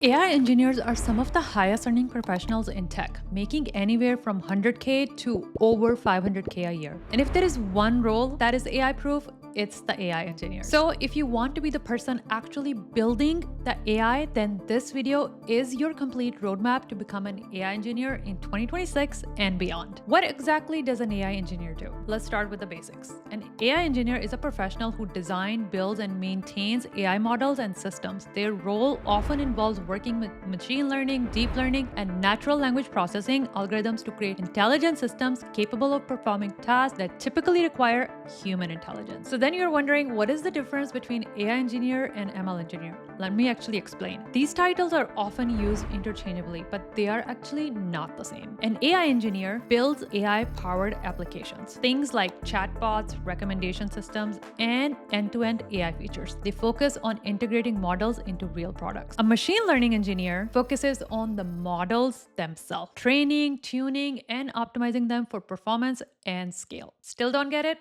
AI engineers are some of the highest earning professionals in tech, making anywhere from 100K to over 500K a year. And if there is one role that is AI proof, it's the AI engineer. So if you want to be the person actually building the AI, then this video is your complete roadmap to become an AI engineer in 2026 and beyond. What exactly does an AI engineer do? Let's start with the basics. An AI engineer is a professional who designs, builds, and maintains AI models and systems. Their role often involves working with machine learning, deep learning, and natural language processing algorithms to create intelligent systems capable of performing tasks that typically require human intelligence. So then you're wondering, what is the difference between AI engineer and ML engineer? Let me actually explain. These titles are often used interchangeably, but they are actually not the same. An AI engineer builds AI-powered applications, things like chatbots, recommendation systems, and end-to-end AI features. They focus on integrating models into real products. A machine learning engineer focuses on the models themselves, training, tuning, and optimizing them for performance and scale. Still don't get it?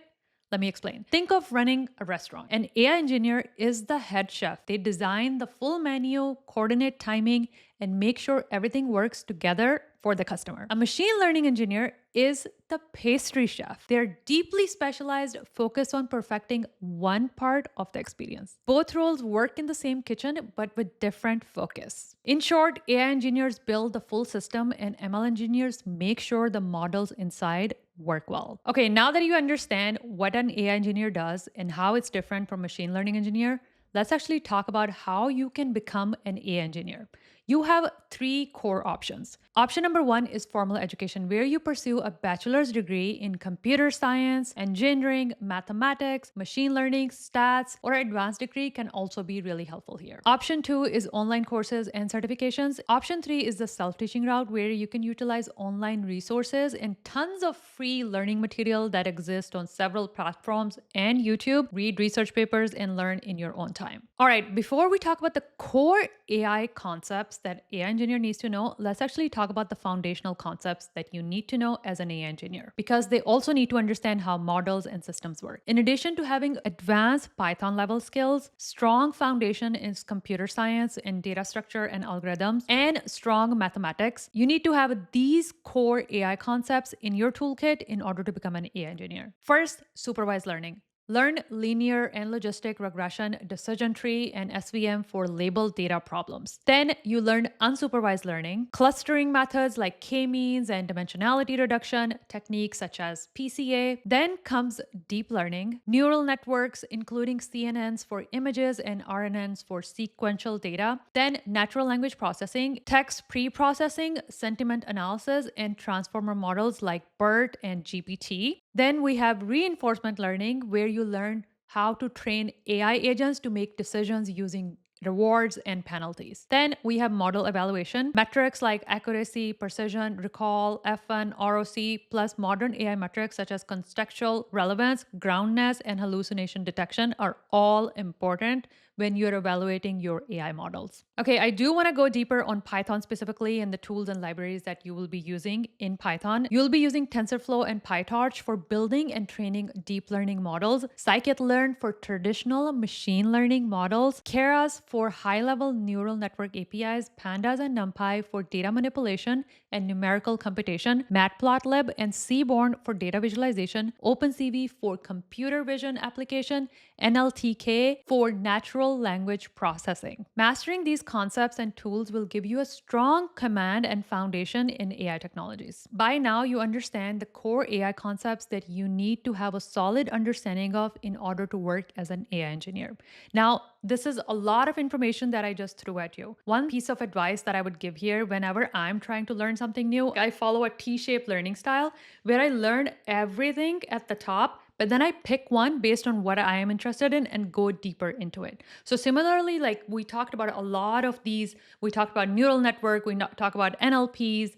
Let me explain. Think of running a restaurant. An AI engineer is the head chef. They design the full menu, coordinate timing, and make sure everything works together for the customer. A machine learning engineer is the pastry chef. They're deeply specialized, focused on perfecting one part of the experience. Both roles work in the same kitchen, but with different focus. In short, AI engineers build the full system, and ML engineers make sure the models inside work well. Okay, now that you understand what an AI engineer does and how it's different from machine learning engineer, let's actually talk about how you can become an AI engineer. You have three core options. Option number one is formal education, where you pursue a bachelor's degree in computer science, engineering, mathematics, machine learning, stats, or advanced degree can also be really helpful here. Option two is online courses and certifications. Option three is the self-teaching route, where you can utilize online resources and tons of free learning material that exist on several platforms and YouTube. Read research papers and learn in your own time. All right, before we talk about the core AI concepts that AI engineer needs to know, let's actually talk about the foundational concepts that you need to know as an AI engineer, because they also need to understand how models and systems work. In addition to having advanced Python level skills, strong foundation in computer science and data structure and algorithms, and strong mathematics, you need to have these core AI concepts in your toolkit in order to become an AI engineer. First, supervised learning. Learn linear and logistic regression, decision tree, and SVM for labeled data problems. Then you learn unsupervised learning, clustering methods like k-means and dimensionality reduction, techniques such as PCA. Then comes deep learning, neural networks, including CNNs for images and RNNs for sequential data. Then natural language processing, text pre-processing, sentiment analysis, and transformer models like BERT and GPT. Then we have reinforcement learning, where you learn how to train AI agents to make decisions using rewards and penalties. Then we have model evaluation. Metrics like accuracy, precision, recall, F1, ROC, plus modern AI metrics such as contextual relevance, groundness, and hallucination detection are all important when you're evaluating your AI models. Okay, I do want to go deeper on Python specifically and the tools and libraries that you will be using in Python. You'll be using TensorFlow and PyTorch for building and training deep learning models, scikit-learn for traditional machine learning models, Keras for high-level neural network APIs, Pandas and NumPy for data manipulation and numerical computation, Matplotlib and Seaborn for data visualization, OpenCV for computer vision application, NLTK for natural language processing. Mastering these concepts and tools will give you a strong command and foundation in AI technologies. By now, you understand the core AI concepts that you need to have a solid understanding of in order to work as an AI engineer. Now, this is a lot of information that I just threw at you. One piece of advice that I would give here whenever I'm trying to learn something new, I follow a T-shaped learning style where I learn everything at the top, but then I pick one based on what I am interested in and go deeper into it. So similarly, like we talked about a lot of these, we talked about neural network, talk about NLPs,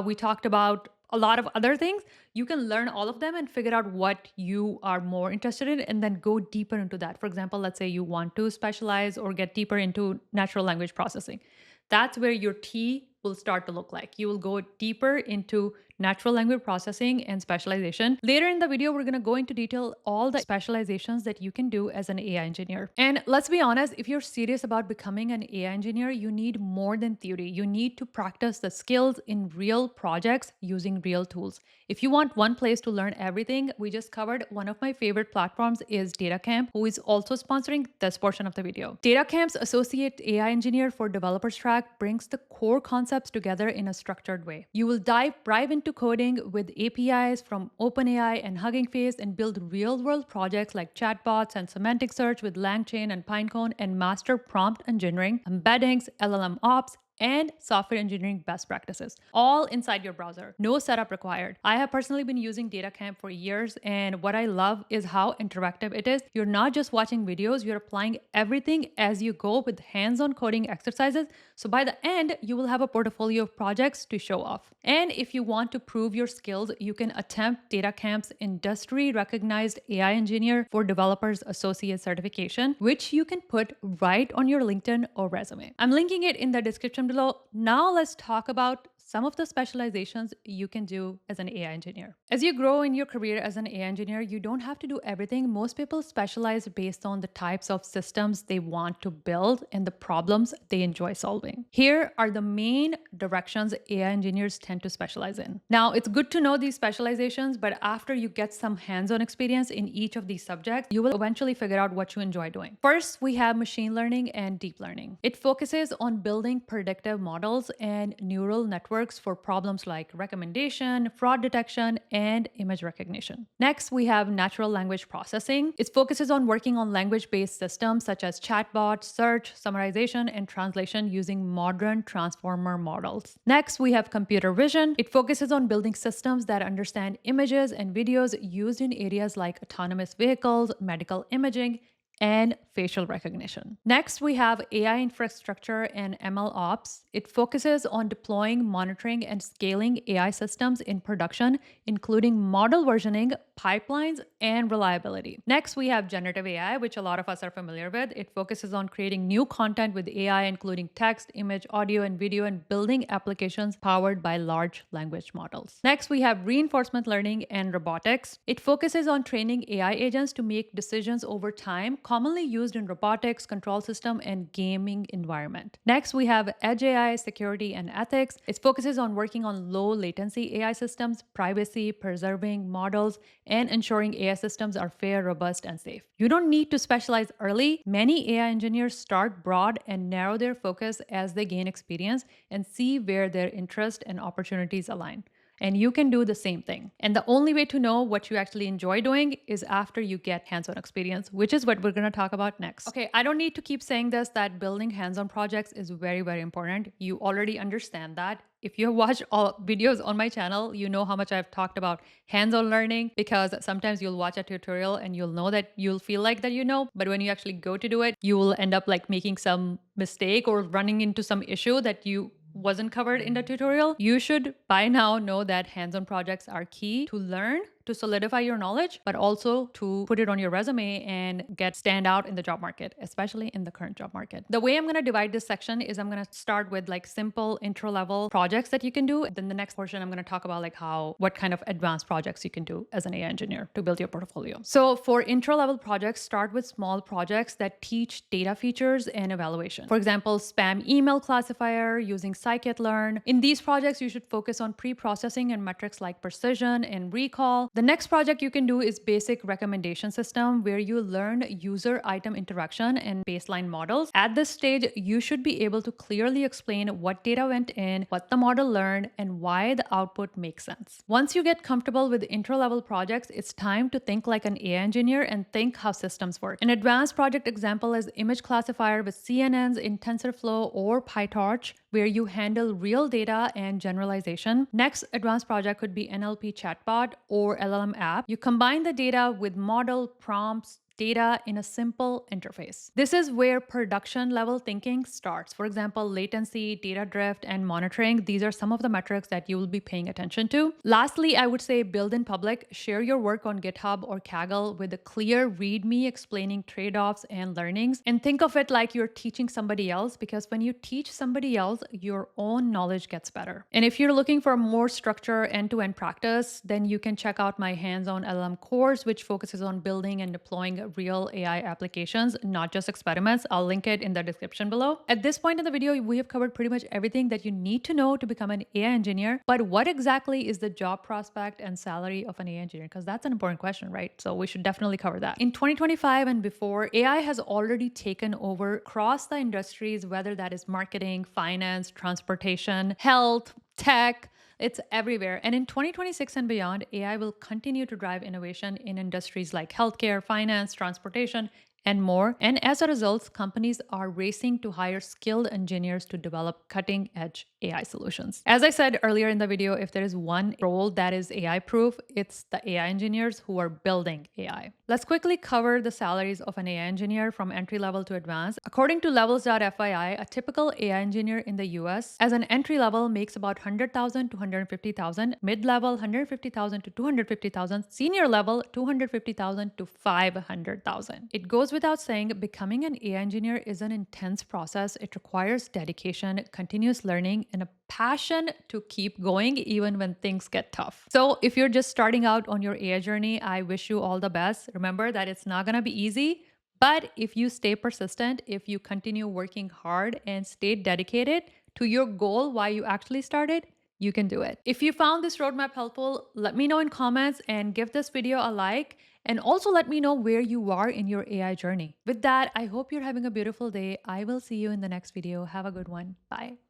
we talked about a lot of other things. You can learn all of them and figure out what you are more interested in and then go deeper into that. For example, let's say you want to specialize or get deeper into natural language processing. That's where your T will start to look like. You will go deeper into natural language processing and specialization. Later in the video, we're going to go into detail all the specializations that you can do as an AI engineer. And let's be honest, if you're serious about becoming an AI engineer, you need more than theory. You need to practice the skills in real projects using real tools. If you want one place to learn everything, we just covered one of my favorite platforms is DataCamp, who is also sponsoring this portion of the video. DataCamp's Associate AI Engineer for Developers track brings the core concepts together in a structured way. You will dive right into coding with APIs from OpenAI and Hugging Face and build real-world projects like chatbots and semantic search with LangChain and Pinecone and master prompt engineering, embeddings, LLM ops, and software engineering best practices, all inside your browser. No setup required. I have personally been using DataCamp for years, and what I love is how interactive it is. You're not just watching videos, you're applying everything as you go with hands-on coding exercises. So by the end, you will have a portfolio of projects to show off. And if you want to prove your skills, you can attempt DataCamp's industry-recognized AI Engineer for Developers Associate certification, which you can put right on your LinkedIn or resume. I'm linking it in the description below. Now let's talk about some of the specializations you can do as an AI engineer. As you grow in your career as an AI engineer, you don't have to do everything. Most people specialize based on the types of systems they want to build and the problems they enjoy solving. Here are the main directions AI engineers tend to specialize in. Now, it's good to know these specializations, but after you get some hands-on experience in each of these subjects, you will eventually figure out what you enjoy doing. First, we have machine learning and deep learning. It focuses on building predictive models and neural networks for problems like recommendation, fraud detection, and image recognition. Next, we have natural language processing. It focuses on working on language-based systems such as chatbots, search, summarization, and translation using modern transformer models. Next, we have computer vision. It focuses on building systems that understand images and videos used in areas like autonomous vehicles, medical imaging, and facial recognition. Next, we have AI infrastructure and ML ops. It focuses on deploying, monitoring, and scaling AI systems in production, including model versioning, pipelines, and reliability. Next, we have generative AI, which a lot of us are familiar with. It focuses on creating new content with AI, including text, image, audio, and video, and building applications powered by large language models. Next, we have reinforcement learning and robotics. It focuses on training AI agents to make decisions over time, commonly used in robotics, control system, and gaming environment. Next, we have edge AI, security, and ethics. It focuses on working on low latency AI systems, privacy, preserving models, and ensuring AI systems are fair, robust, and safe. You don't need to specialize early. Many AI engineers start broad and narrow their focus as they gain experience and see where their interests and opportunities align. And you can do the same thing. And the only way to know what you actually enjoy doing is after you get hands-on experience, which is what we're going to talk about next. Okay, I don't need to keep saying this, that building hands-on projects is very, very important. You already understand that. If you have watched all videos on my channel, you know how much I've talked about hands-on learning, because sometimes you'll watch a tutorial and you'll know that you'll feel like that you know, but when you actually go to do it, you will end up like making some mistake or running into some issue that you wasn't covered in the tutorial. You should by now know that hands-on projects are key to learn, to solidify your knowledge, but also to put it on your resume and stand out in the job market, especially in the current job market. The way I'm going to divide this section is I'm going to start with like simple intro level projects that you can do. Then the next portion, I'm going to talk about like what kind of advanced projects you can do as an AI engineer to build your portfolio. So for intro level projects, start with small projects that teach data features and evaluation. For example, spam email classifier using scikit-learn. In these projects, you should focus on pre-processing and metrics like precision and recall. The next project you can do is basic recommendation system, where you learn user item interaction and baseline models. At this stage, you should be able to clearly explain what data went in, what the model learned, and why the output makes sense. Once you get comfortable with intro level projects, it's time to think like an AI engineer and think how systems work. An advanced project example is image classifier with CNNs in TensorFlow or PyTorch, where you handle real data and generalization. Next advanced project could be NLP chatbot or LLM app. You combine the data with model prompts, data in a simple interface. This is where production level thinking starts. For example, latency, data drift, and monitoring. These are some of the metrics that you will be paying attention to. Lastly, I would say build in public. Share your work on GitHub or Kaggle with a clear README explaining trade-offs and learnings. And think of it like you're teaching somebody else, because when you teach somebody else, your own knowledge gets better. And if you're looking for more structure end-to-end practice, then you can check out my hands-on LLM course, which focuses on building and deploying real AI applications, not just experiments. I'll link it in the description below. At this point in the video, we have covered pretty much everything that you need to know to become an AI engineer. But what exactly is the job prospect and salary of an AI engineer? Because that's an important question, right? So we should definitely cover that. In 2025 and before, AI has already taken over across the industries, whether that is marketing, finance, transportation, health, tech. It's everywhere. And in 2026 and beyond, AI will continue to drive innovation in industries like healthcare, finance, transportation, and more. And as a result, companies are racing to hire skilled engineers to develop cutting edge AI solutions. As I said earlier in the video, if there is one role that is AI proof, it's the AI engineers who are building AI. Let's quickly cover the salaries of an AI engineer from entry level to advanced. According to levels.fyi, a typical AI engineer in the US as an entry level makes about 100,000 to 150,000, mid level 150,000 to 250,000, senior level 250,000 to 500,000. It goes without saying, becoming an AI engineer is an intense process. It requires dedication, continuous learning, and a passion to keep going even when things get tough. So if you're just starting out on your AI journey, I wish you all the best. Remember that it's not going to be easy, but if you stay persistent, if you continue working hard and stay dedicated to your goal why you actually started, you can do it. If you found this roadmap helpful, let me know in comments and give this video a like. And also let me know where you are in your AI journey. With that, I hope you're having a beautiful day. I will see you in the next video. Have a good one. Bye.